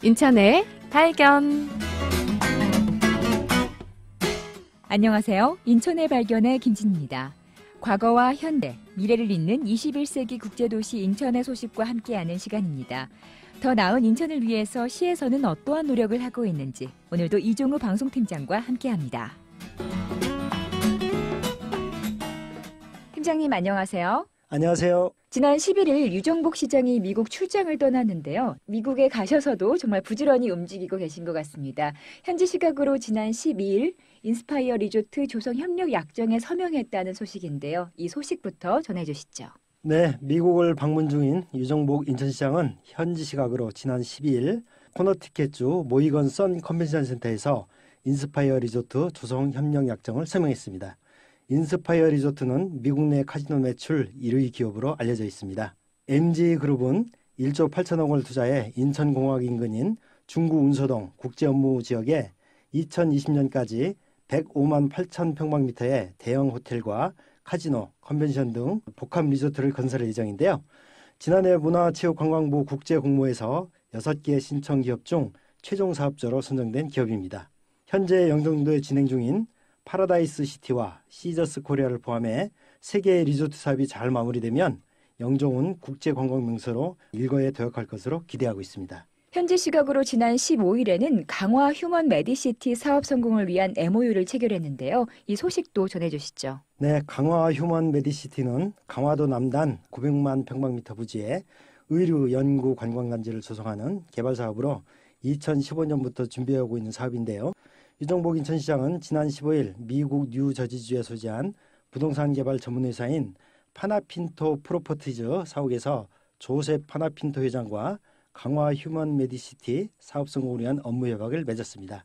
인천의 발견. 안녕하세요. 인천의 발견의 김진입니다. 과거와 현대, 미래를 잇는 21세기 국제도시 인천의 소식과 함께하는 시간입니다. 더 나은 인천을 위해서 시에서는 어떠한 노력을 하고 있는지 오늘도 이종우 방송팀장과 함께합니다. 팀장님 안녕하세요. 안녕하세요. 지난 11일 유정복 시장이 미국 출장을 떠났는데요. 미국에 가셔서도 정말 부지런히 움직이고 계신 것 같습니다. 현지 시각으로 지난 12일 인스파이어 리조트 조성협력 약정에 서명했다는 소식인데요. 이 소식부터 전해주시죠. 네, 미국을 방문 중인 유정복 인천시장은 현지 시각으로 지난 12일 코너티켓주 모이건 선 컨벤션 센터에서 인스파이어 리조트 조성협력 약정을 서명했습니다. 인스파이어 리조트는 미국 내 카지노 매출 1위 기업으로 알려져 있습니다. MG그룹은 1조 8천억 원을 투자해 인천공항 인근인 중구 운소동 국제업무 지역에 2020년까지 105만 8천 평방미터의 대형 호텔과 카지노, 컨벤션 등 복합 리조트를 건설할 예정인데요. 지난해 문화체육관광부 국제공모에서 6개 신청 기업 중 최종 사업자로 선정된 기업입니다. 현재 영종도에 진행 중인 파라다이스 시티와 시저스 코리아를 포함해 3개의 리조트 사업이 잘 마무리되면 영종은 국제관광 명소로 일거에 도약할 것으로 기대하고 있습니다. 현지 시각으로 지난 15일에는 강화 휴먼 메디시티 사업 성공을 위한 MOU를 체결했는데요. 이 소식도 전해주시죠. 네, 강화 휴먼 메디시티는 강화도 남단 900만 평방미터 부지에 의료, 연구, 관광단지를 조성하는 개발 사업으로 2015년부터 준비하고 있는 사업인데요. 유정복 인천시장은 지난 15일 미국 뉴저지주에 소재한 부동산 개발 전문회사인 파나핀토 프로퍼티즈 사옥에서 조셉 파나핀토 회장과 강화 휴먼 메디시티 사업 성공을 위한 업무 협약을 맺었습니다.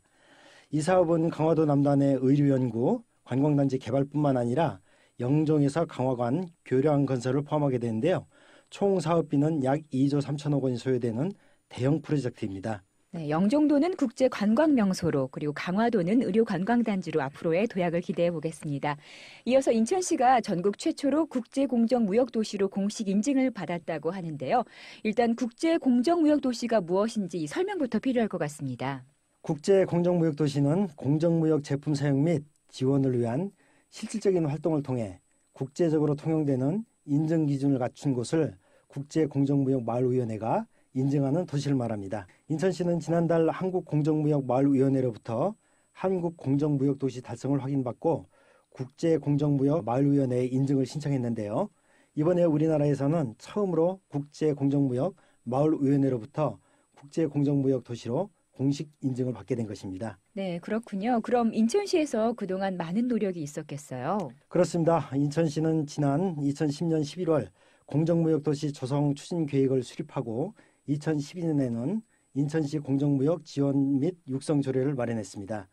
이 사업은 강화도 남단의 의료 연구, 관광단지 개발뿐만 아니라 영종에서 강화관, 교량 건설을 포함하게 되는데요. 총 사업비는 약 2조 3천억 원이 소요되는 대형 프로젝트입니다. 네, 영종도는 국제 관광 명소로 그리고 강화도는 의료 관광단지로 앞으로의 도약을 기대해 보겠습니다. 이어서 인천시가 전국 최초로 국제 공정 무역 도시로 공식 인증을 받았다고 하는데요. 일단 국제 공정 무역 도시가 무엇인지 설명부터 필요할 것 같습니다. 국제 공정 무역 도시는 공정 무역 제품 사용 및 지원을 위한 실질적인 활동을 통해 국제적으로 통용되는 인증 기준을 갖춘 곳을 국제 공정 무역 마을위원회가 인증하는 도시를 말합니다. 인천시는 지난달 한국공정무역마을위원회로부터 한국공정무역도시 달성을 확인받고 국제공정무역마을위원회에 인증을 신청했는데요. 이번에 우리나라에서는 처음으로 국제공정무역마을위원회로부터 국제공정무역도시로 공식 인증을 받게 된 것입니다. 네, 그렇군요. 그럼 인천시에서 그동안 많은 노력이 있었겠어요? 그렇습니다. 인천시는 지난 2010년 11월 공정무역도시 조성 추진 계획을 수립하고 2012년에는 인천시 공정무역 지원 및 육성 조례를 마련했습니다.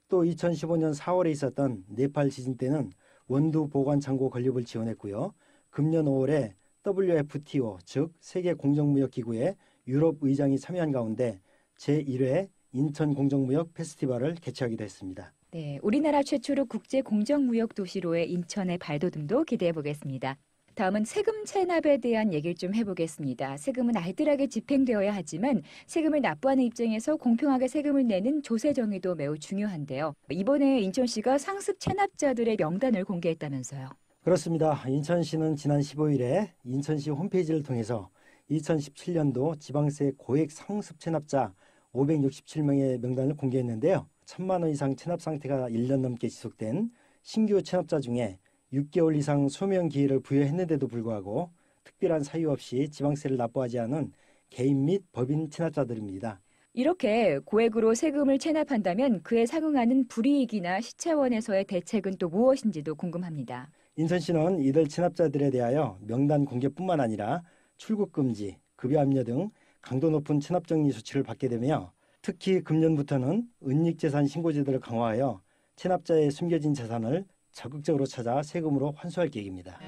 또 2015년 4월에 있었던 네팔 지진 때는 원두 보관 창고 건립을 지원했고요. 금년 5월에 WFTO 즉 세계 공정무역기구의 유럽 의장이 참여한 가운데 제1회 인천 공정무역 페스티벌을 개최하기도 했습니다. 네, 우리나라 최초로 국제 공정무역 도시로의 인천의 발돋움도 기대해 보겠습니다. 다음은 세금 체납에 대한 얘기를 좀 해보겠습니다. 세금은 알뜰하게 집행되어야 하지만 세금을 납부하는 입장에서 공평하게 세금을 내는 조세 정의도 매우 중요한데요. 이번에 인천시가 상습 체납자들의 명단을 공개했다면서요. 그렇습니다. 인천시는 지난 15일에 인천시 홈페이지를 통해서 2017년도 지방세 고액 상습 체납자 567명의 명단을 공개했는데요. 1,000만 원 이상 체납 상태가 1년 넘게 지속된 신규 체납자 중에 6개월 이상 소명 기회를 부여했는데도 불구하고 특별한 사유 없이 지방세를 납부하지 않은 개인 및 법인 체납자들입니다. 이렇게 고액으로 세금을 체납한다면 그에 상응하는 불이익이나 시 차원에서의 대책은 또 무엇인지도 궁금합니다. 인천시는 이들 체납자들에 대하여 명단 공개뿐만 아니라 출국 금지, 급여 압류 등 강도 높은 체납 정리 조치를 받게 되며 특히 금년부터는 은닉재산 신고 제도를 강화하여 체납자의 숨겨진 재산을 적극적으로 찾아 세금으로 환수할 계획입니다.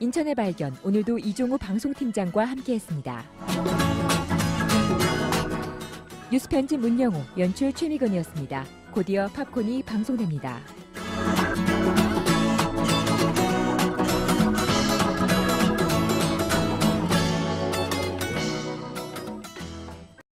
인천의 발견, 오늘도 이종우 방송팀장과 함께했습니다. 뉴스 편집 문영우, 연출 최미건이었습니다. 곧이어 팝콘이 방송됩니다.